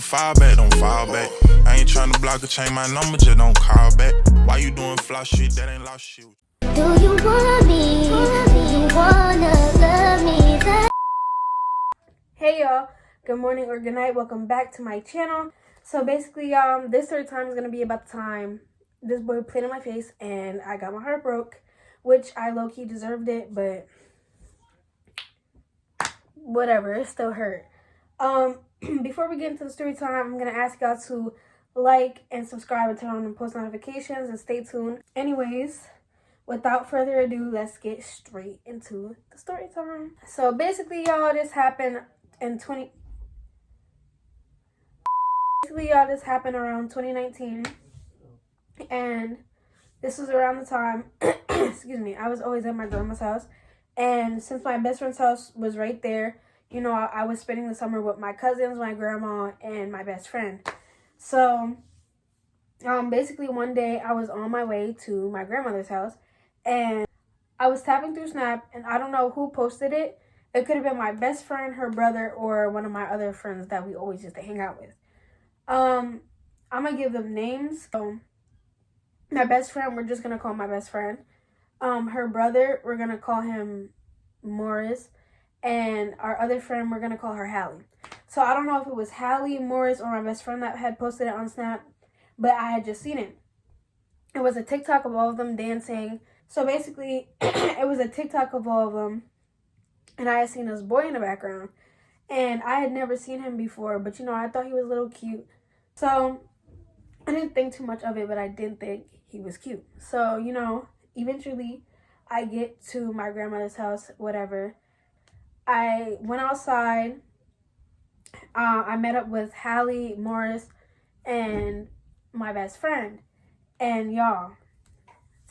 fall back, don't fall back. I ain't tryna block or change my number, just don't call back. Why you doing fly shit that ain't lost shit? Do you want me? Do you wanna love me? Hey y'all, good morning or good night. Welcome back to my channel. So basically, this story time is gonna be about the time this boy played in my face and I got my heart broke, which I low-key deserved it, but whatever, it still hurt. Before we get into the story time, I'm gonna ask y'all to like and subscribe and turn on the post notifications and stay tuned. Anyways, without further ado, let's get straight into the story time. So basically, y'all, this happened around 2019, and this was around the time excuse me, I was always at my grandma's house, and since my best friend's house was right there, you know, I was spending the summer with my cousins, my grandma, and my best friend. So basically one day I was on my way to my grandmother's house, and I was tapping through Snap, and I don't know who posted it. It could have been my best friend, her brother, or one of my other friends that we always used to hang out with. I'm gonna give them names. So my best friend, we're just gonna call my best friend. Her brother, we're gonna call him Morris, and our other friend, we're gonna call her Hallie. So I don't know if it was Hallie, Morris, or my best friend that had posted it on Snap, but I had just seen it. It was a TikTok of all of them dancing. So basically, it was a TikTok of all of them, and I had seen this boy in the background, and I had never seen him before, but you know, I thought he was a little cute. So I didn't think too much of it, but I did think he was cute. So, you know, eventually I get to my grandmother's house, whatever. I went outside. I met up with Hallie, Morris, and my best friend. And y'all,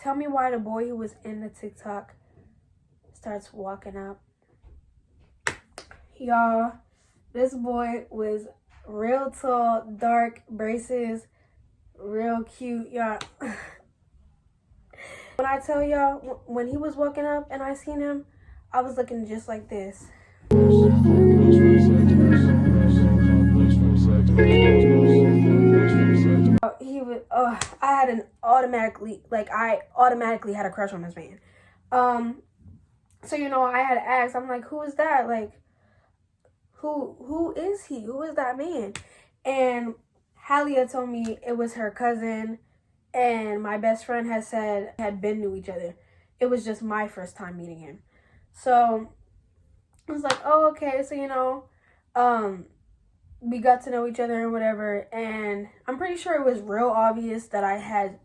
tell me why the boy who was in the TikTok starts walking up. Y'all, this boy was real tall, dark, braces, real cute, y'all. When I tell y'all, when he was walking up and I seen him, I was looking just like this. He was, I automatically had a crush on this man. So, you know, I had to ask, I'm like, who is that? Like, who is he? Who is that man? And Hallie told me it was her cousin, and my best friend had been to each other. It was just my first time meeting him. So I was like, oh, okay. So, you know, we got to know each other and whatever. And I'm pretty sure it was real obvious that I had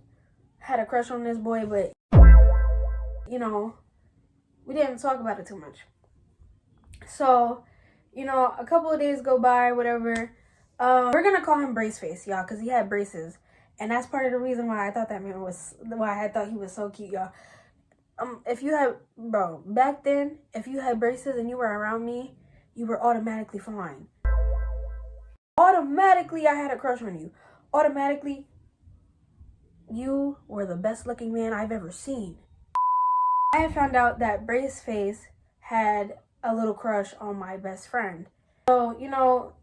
a crush on this boy, but, you know, we didn't talk about it too much. So, you know, a couple of days go by, whatever. We're going to call him Braceface, y'all, because he had braces. And that's part of the reason why I thought why I thought he was so cute, y'all. Back then, if you had braces and you were around me, you were automatically fine. Automatically, I had a crush on you. Automatically, you were the best looking man I've ever seen. I had found out that Braceface had a little crush on my best friend. So, you know,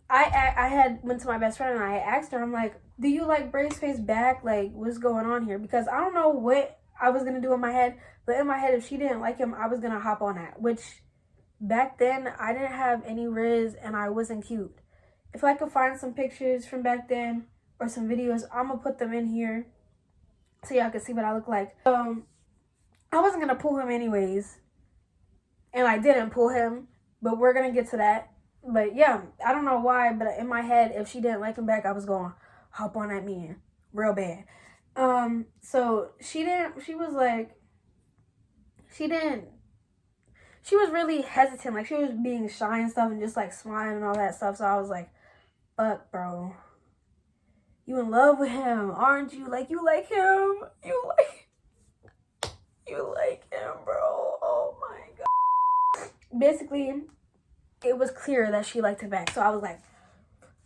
I had went to my best friend and I asked her, I'm like, do you like Braceface back? Like, what's going on here? Because I don't know what I was going to do in my head, but in my head, if she didn't like him, I was going to hop on that, which back then I didn't have any riz and I wasn't cute. If I could find some pictures from back then or some videos, I'm going to put them in here so y'all can see what I look like. I wasn't going to pull him anyways, and I didn't pull him, but we're going to get to that. But yeah, I don't know why, but in my head, if she didn't like him back, I was going to hop on that man real bad. So she was really hesitant. Like, she was being shy and stuff and just like smiling and all that stuff. So I was like, fuck, bro. You in love with him, aren't you? Like, you like him. You like him, bro. Oh my God. Basically, it was clear that she liked him back. So I was like,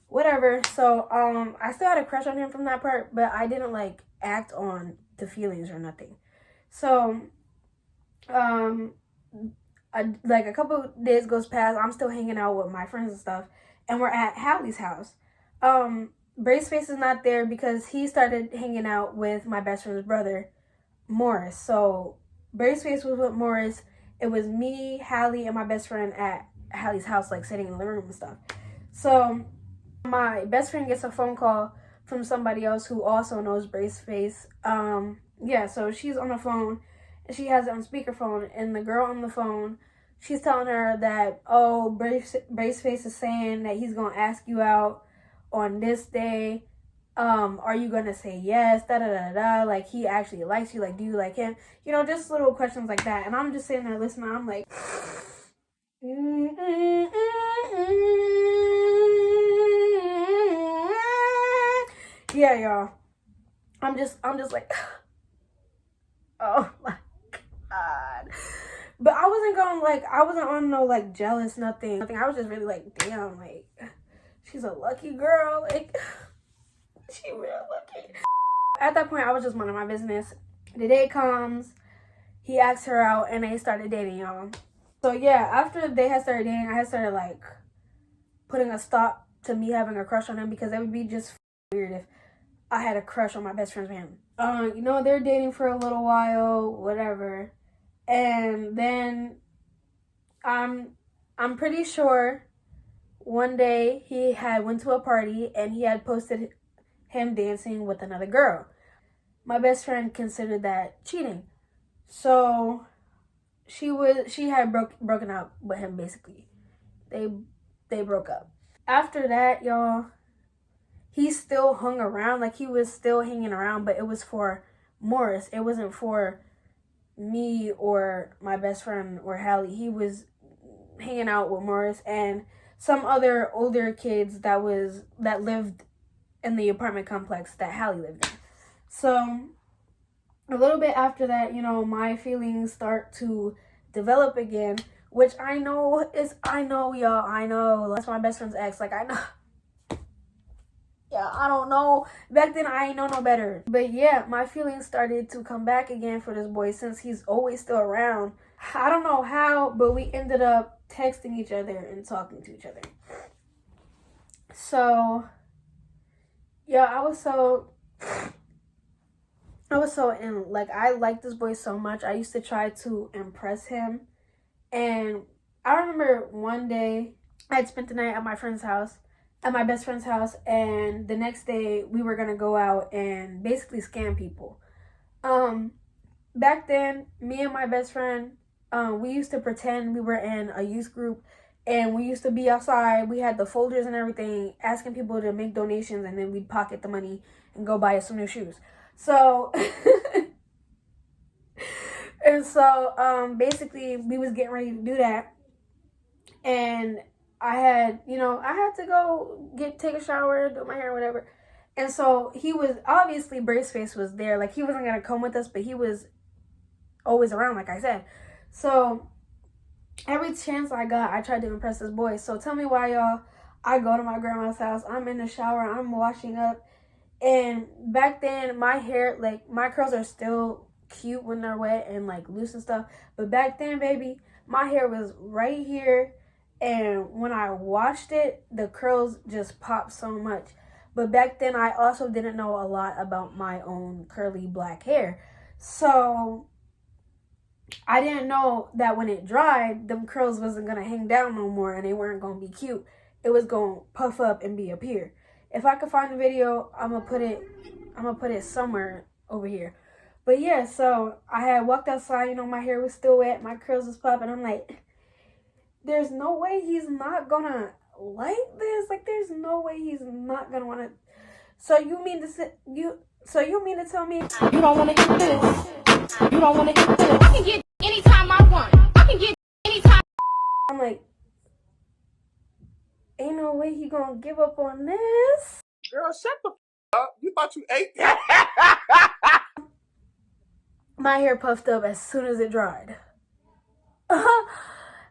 whatever. So I still had a crush on him from that part, but I didn't like act on the feelings or nothing. So like a couple of days goes past, I'm still hanging out with my friends and stuff, and we're at Hallie's house. Braceface is not there because he started hanging out with my best friend's brother, Morris. So Braceface was with Morris. It was me, Hallie, and my best friend at Hallie's house, like sitting in the living room and stuff. So my best friend gets a phone call from somebody else who also knows Braceface. Yeah, so she's on the phone and she has it on speakerphone, and the girl on the phone, she's telling her that, oh, Braceface is saying that he's gonna ask you out on this day. Are you gonna say yes? Da da da da. Like, he actually likes you. Like, do you like him? You know, just little questions like that. And I'm just sitting there listening. I'm like, yeah, y'all. I'm just like, oh my God. But I wasn't going, like, I wasn't on no, like, jealous, nothing. I was just really like, damn, like, she's a lucky girl. Like, she real lucky. At that point, I was just minding my business. The day comes, he asked her out, and they started dating, y'all. So, yeah, after they had started dating, I had started, like, putting a stop to me having a crush on him, because it would be just weird if I had a crush on my best friend's man. You know, they're dating for a little while, whatever. And then I'm pretty sure one day he had went to a party and he had posted him dancing with another girl. My best friend considered that cheating. So she had broken up with him, basically. They broke up. After that, y'all, he still hung around. Like, he was still hanging around, but it was for Morris. It wasn't for me or my best friend or Hallie. He was hanging out with Morris and some other older kids that lived in the apartment complex that Hallie lived in. So a little bit after that, you know, my feelings start to develop again, which I know, y'all. That's my best friend's ex. Like, I know. Yeah, I don't know. Back then, I ain't know no better. But yeah, my feelings started to come back again for this boy since he's always still around. I don't know how, but we ended up texting each other and talking to each other. So, yeah, I was so in, like, I liked this boy so much. I used to try to impress him. And I remember one day, I had spent the night at my friend's house. At my best friend's house, and the next day we were gonna go out and basically scam people. Back then, me and my best friend, we used to pretend we were in a youth group, and we used to be outside. We had the folders and everything, asking people to make donations, and then we'd pocket the money and go buy us some new shoes. So, and so, basically, we was getting ready to do that, and I had to go take a shower, do my hair, whatever. And so he was, obviously Braceface was there. Like, he wasn't going to come with us, but he was always around, like I said. So every chance I got, I tried to impress this boy. So tell me why, y'all. I go to my grandma's house. I'm in the shower. I'm washing up. And back then, my hair, like, my curls are still cute when they're wet and, like, loose and stuff. But back then, baby, my hair was right here. And when I washed it, the curls just popped so much. But back then, I also didn't know a lot about my own curly black hair. So I didn't know that when it dried, them curls wasn't going to hang down no more and they weren't going to be cute. It was going to puff up and be up here. If I could find the video, I'm going to put it somewhere over here. But yeah, so I had walked outside, you know, my hair was still wet, my curls was popping. I'm like, there's no way he's not gonna like this. Like, there's no way he's not gonna wanna. So you mean to tell me you don't wanna get this? You don't wanna get this? I can get anytime I want. I can get anytime. I'm like, ain't no way he gonna give up on this. Girl, shut the up. You thought you ate that? My hair puffed up as soon as it dried.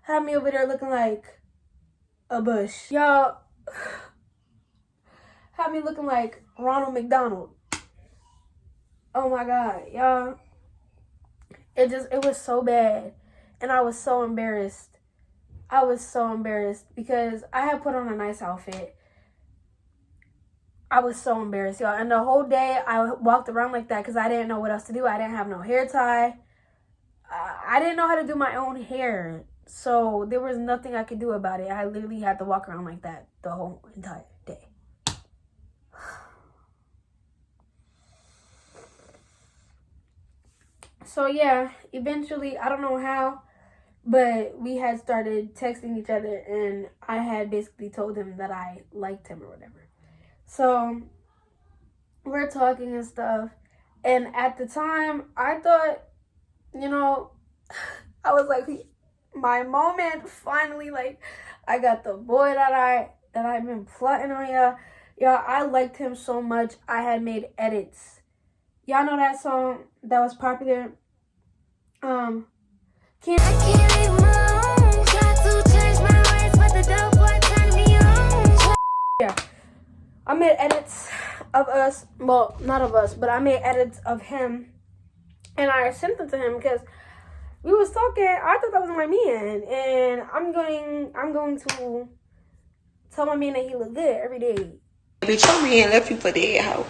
Had me over there looking like a bush. Y'all, had me looking like Ronald McDonald. Oh my God, y'all. It was so bad. And I was so embarrassed. I was so embarrassed because I had put on a nice outfit. I was so embarrassed, y'all. And the whole day I walked around like that because I didn't know what else to do. I didn't have no hair tie. I didn't know how to do my own hair. So there was nothing I could do about it. I literally had to walk around like that the whole entire day. So yeah, eventually, I don't know how, but we had started texting each other, and I had basically told him that I liked him or whatever. So we're talking and stuff, and at the time, I thought, you know, I was like, my moment finally, like, I got the boy that I've been plotting on, y'all. Y'all, I liked him so much, I had made edits. Y'all know that song that was popular? Can't leave my own. Got to change my ways, but the dope boy turned me on. Yeah. I made edits of us. Well, not of us, but I made edits of him. And I sent them to him because we was talking. I thought that was my man. And I'm going to tell my man that he look good every day. Bitch, your man left you for dead, hoe.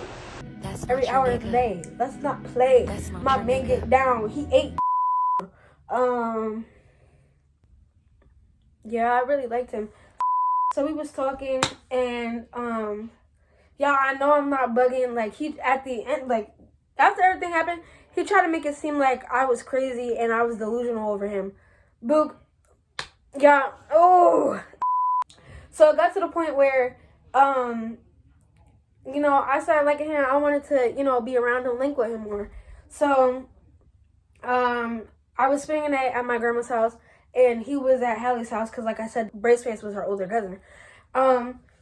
Every hour of the day. Let's not play. My man get down. He ate. Yeah, I really liked him. So we was talking, and y'all, I know I'm not bugging. Like, he at the end, like, after everything happened, he tried to make it seem like I was crazy and I was delusional over him. Book, yeah, oh. So it got to the point where, you know, I started liking him. I wanted to, you know, be around him, link with him more. So, I was spending the night at my grandma's house, and he was at Hallie's house because, like I said, Braceface was her older cousin.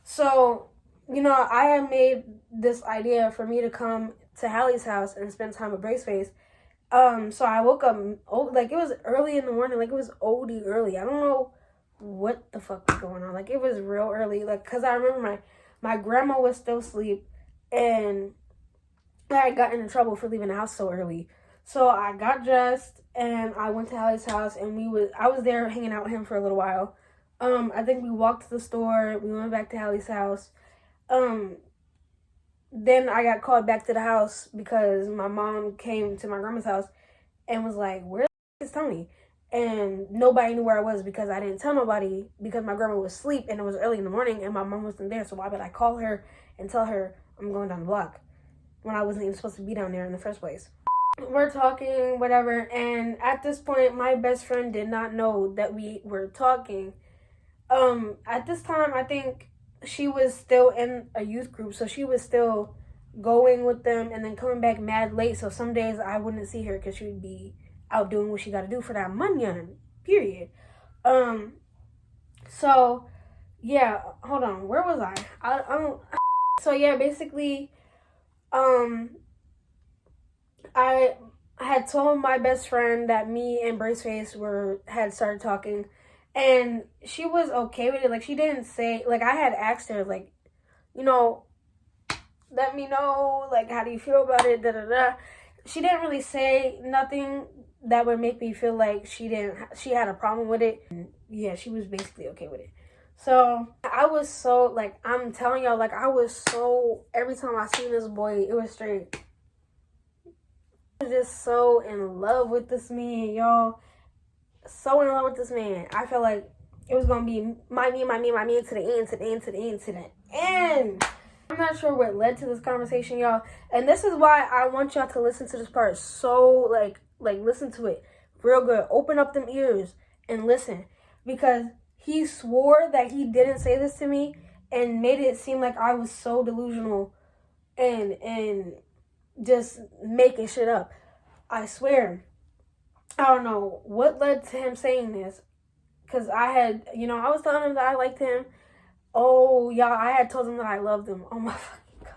So, you know, I had made this idea for me to come to Hallie's house and spend time with Braceface. So I woke up, like, it was early in the morning, like, it was OD early. I don't know what the fuck was going on. Like, it was real early, like, because I remember my grandma was still asleep, and I had gotten in trouble for leaving the house so early. So I got dressed and I went to Hallie's house, and I was there hanging out with him for a little while. I think we walked to the store, we went back to Hallie's house. Then I got called back to the house because my mom came to my grandma's house and was like, "Where the is Tony?" And nobody knew where I was because I didn't tell nobody because my grandma was asleep and it was early in the morning and my mom wasn't there. So why would I call her and tell her I'm going down the block when I wasn't even supposed to be down there in the first place? We're talking, whatever, and at this point, my best friend did not know that we were talking. At this time, I think she was still in a youth group, so she was still going with them and then coming back mad late, so some days I wouldn't see her because she would be out doing what she got to do for that money, period. So, yeah, hold on, where was I? So, yeah, basically, I had told my best friend that me and Braceface had started talking, and she was okay with it. Like, she didn't say, like, I had asked her, like, you know, let me know, like, how do you feel about it, da-da-da. She didn't really say nothing that would make me feel like she had a problem with it. And yeah, she was basically okay with it. So, I was so, like, I'm telling y'all, like, I was so, every time I seen this boy, it was straight. I was just so in love with this man, y'all. So in love with this man. I felt like it was going to be my me to the end. I'm not sure what led to this conversation, y'all. And this is why I want y'all to listen to this part. So, like listen to it real good. Open up them ears and listen. Because he swore that he didn't say this to me and made it seem like I was so delusional and just making shit up. I swear. I don't know what led to him saying this. Because I had, you know, I was telling him that I liked him. Oh, y'all, I had told him that I loved him. Oh, my fucking God.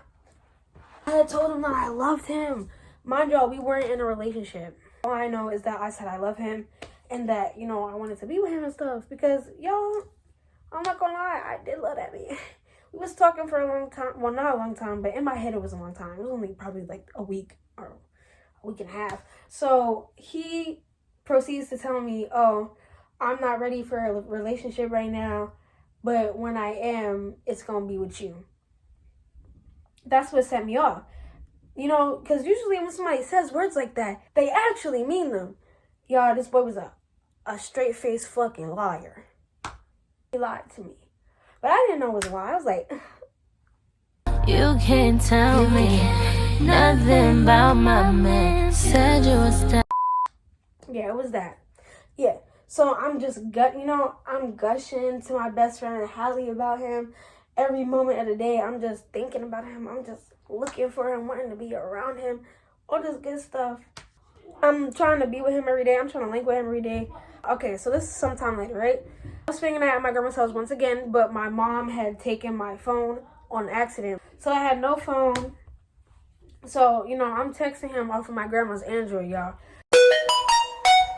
I had told him that I loved him. Mind y'all, we weren't in a relationship. All I know is that I said I love him and that, you know, I wanted to be with him and stuff. Because, y'all, I'm not gonna lie, I did love that man. We was talking for a long time. Well, not a long time, but in my head it was a long time. It was only probably like a week or a week and a half. So he proceeds to tell me, oh, I'm not ready for a relationship right now, but when I am, it's going to be with you. That's what set me off. You know, because usually when somebody says words like that, they actually mean them. Y'all, this boy was a straight-faced fucking liar. He lied to me. But I didn't know it was a lie. I was like... You can't tell me nothing about my man. Said you was Yeah, it was that. Yeah. So I'm just I'm gushing to my best friend Hallie about him. Every moment of the day, I'm just thinking about him. I'm just looking for him, wanting to be around him. All this good stuff. I'm trying to be with him every day. I'm trying to link with him every day. Okay, so this is sometime later, right? I was spending the night at my grandma's house once again, but my mom had taken my phone on accident. So I had no phone. So, I'm texting him off of my grandma's Android, y'all.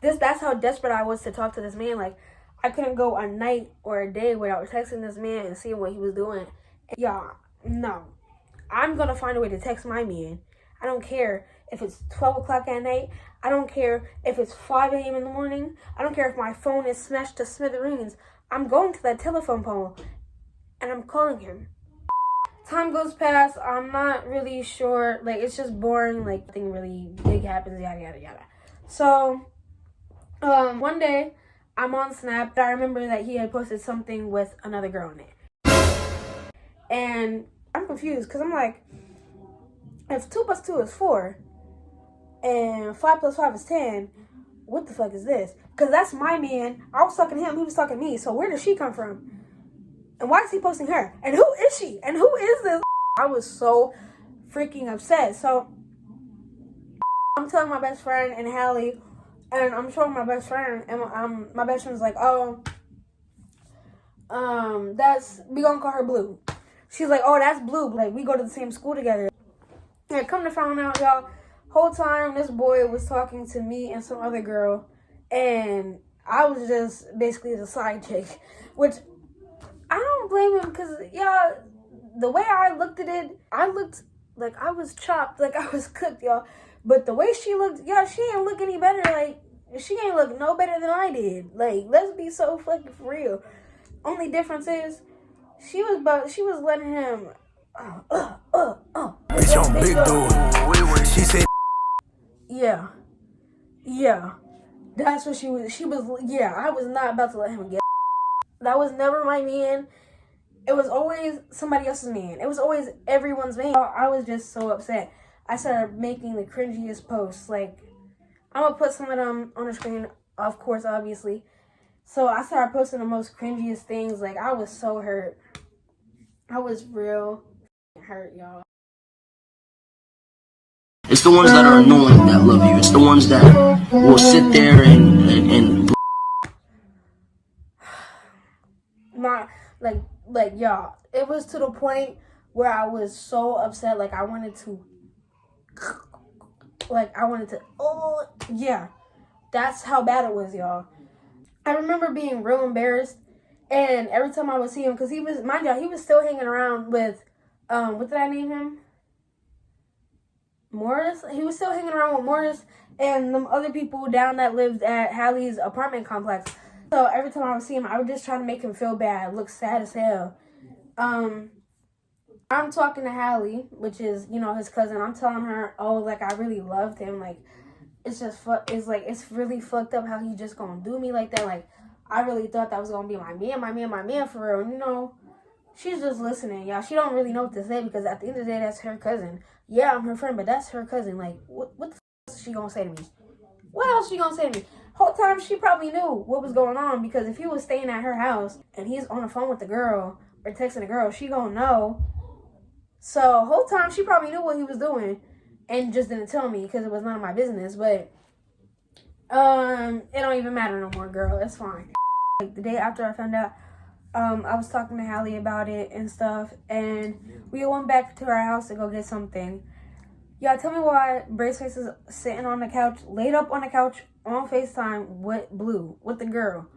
That's how desperate I was to talk to this man. Like, I couldn't go a night or a day without texting this man and seeing what he was doing. Y'all, no. I'm going to find a way to text my man. I don't care if it's 12 o'clock at night. I don't care if it's 5 a.m. in the morning. I don't care if my phone is smashed to smithereens. I'm going to that telephone pole and I'm calling him. Time goes past. I'm not really sure. Like, it's just boring. Like, nothing really big happens, yada, yada, yada. So, one day, I'm on Snap. I remember that he had posted something with another girl in it. And I'm confused because I'm like, if 2 plus 2 is 4 and 5 plus 5 is 10, what the fuck is this? Because that's my man. I was talking to him. He was talking to me. So where does she come from? And why is he posting her? And who is she? And who is this? I was so freaking upset. So I'm telling my best friend and Hallie, and I'm showing my best friend, and my best friend's like, oh, we gonna call her Blue. She's like, oh, that's Blue. Like, we go to the same school together. And come to find out, y'all, whole time this boy was talking to me and some other girl, and I was just basically the side chick, which I don't blame him, because, y'all, the way I looked at it, I looked like I was chopped, like I was cooked, y'all. But the way she looked, y'all, she ain't look any better. Like, she ain't look no better than I did. Like, let's be so fucking for real. Only difference is, she was letting him, Bitch, I'm big dude. She said, yeah. That's what she was, yeah, I was not about to let him get. That was never my man. It was always somebody else's man. It was always everyone's man. I was just so upset. I started making the cringiest posts. Like, I'm going to put some of them on the screen, of course, obviously. So I started posting the most cringiest things. Like, I was so hurt. I was real hurt, y'all. It's the ones that are annoying that love you. It's the ones that will sit there and My, like, y'all, it was to the point where I was so upset. Like, I wanted to, oh, yeah. That's how bad it was, y'all. I remember being real embarrassed. And every time I would see him, because he was, mind y'all, he was still hanging around with, what did I name him? Morris. He was still hanging around with Morris and them other people down that lived at Hallie's apartment complex. So every time I would see him, I would just try to make him feel bad, look sad as hell. I'm talking to Hallie, which is, his cousin. I'm telling her, oh, like, I really loved him. Like, it's just, it's really fucked up how he just gonna do me like that. Like, I really thought that was gonna be my man for real. And, she's just listening, y'all. She don't really know what to say, because at the end of the day, that's her cousin. Yeah, I'm her friend, but that's her cousin. Like, what the f*** is she gonna say to me? What else is she gonna say to me? Whole time, she probably knew what was going on, because if he was staying at her house and he's on the phone with the girl or texting the girl, she gonna know. So, whole time, she probably knew what he was doing and just didn't tell me because it was none of my business. But, it don't even matter no more, girl. It's fine. Like, the day after I found out, I was talking to Hallie about it and stuff, and we went back to our house to go get something. Y'all, tell me why Braceface is sitting on the couch, laid up on the couch on FaceTime with Blue, with the girl.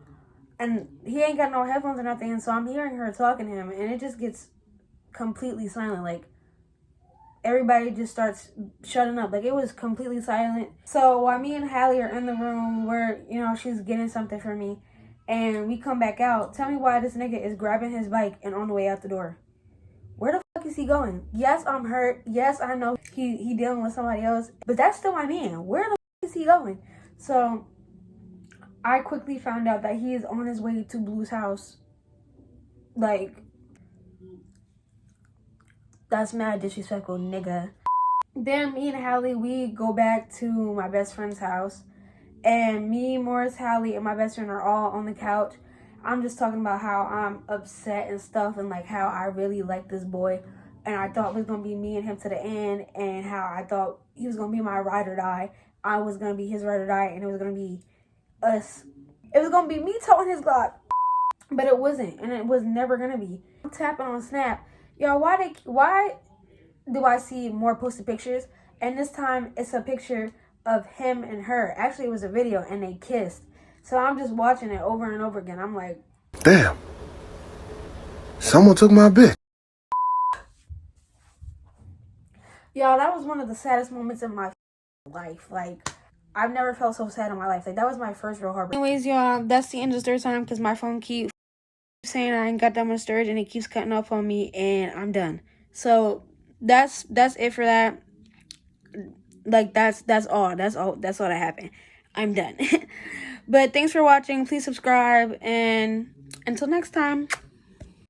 And he ain't got no headphones or nothing, and so I'm hearing her talking to him, and it just gets completely silent. Like, everybody just starts shutting up. Like, it was completely silent. So while me and Hallie are in the room where, she's getting something for me, and we come back out, tell me why this nigga is grabbing his bike and on the way out the door. Where the fuck is is he going? Yes, I'm hurt. Yes, I know he dealing with somebody else, but that's still my man. Where the is he going? So I quickly found out that he is on his way to Blue's house. Like, that's mad disrespectful, nigga. Then me and Hallie, we go back to my best friend's house. And me, Morris, Hallie, and my best friend are all on the couch. I'm just talking about how I'm upset and stuff, and like how I really like this boy. And I thought it was going to be me and him to the end. And how I thought he was going to be my ride or die. I was going to be his ride or die. And it was going to be us. It was going to be me towing his Glock. But it wasn't. And it was never going to be. I'm tapping on Snap. Y'all, why do I see more posted pictures? And this time it's a picture of him and her. Actually, it was a video and they kissed. So I'm just watching it over and over again. I'm like, damn. Someone took my bitch. y'all, that was one of the saddest moments in my life. Like, I've never felt so sad in my life. Like, that was my first real heartbreak. Anyways, y'all, that's the end of story time because my phone keeps saying I ain't got that much storage and it keeps cutting off on me and I'm done. So that's it for that. Like, that's all that happened. I'm done. But thanks for watching. Please subscribe, and until next time.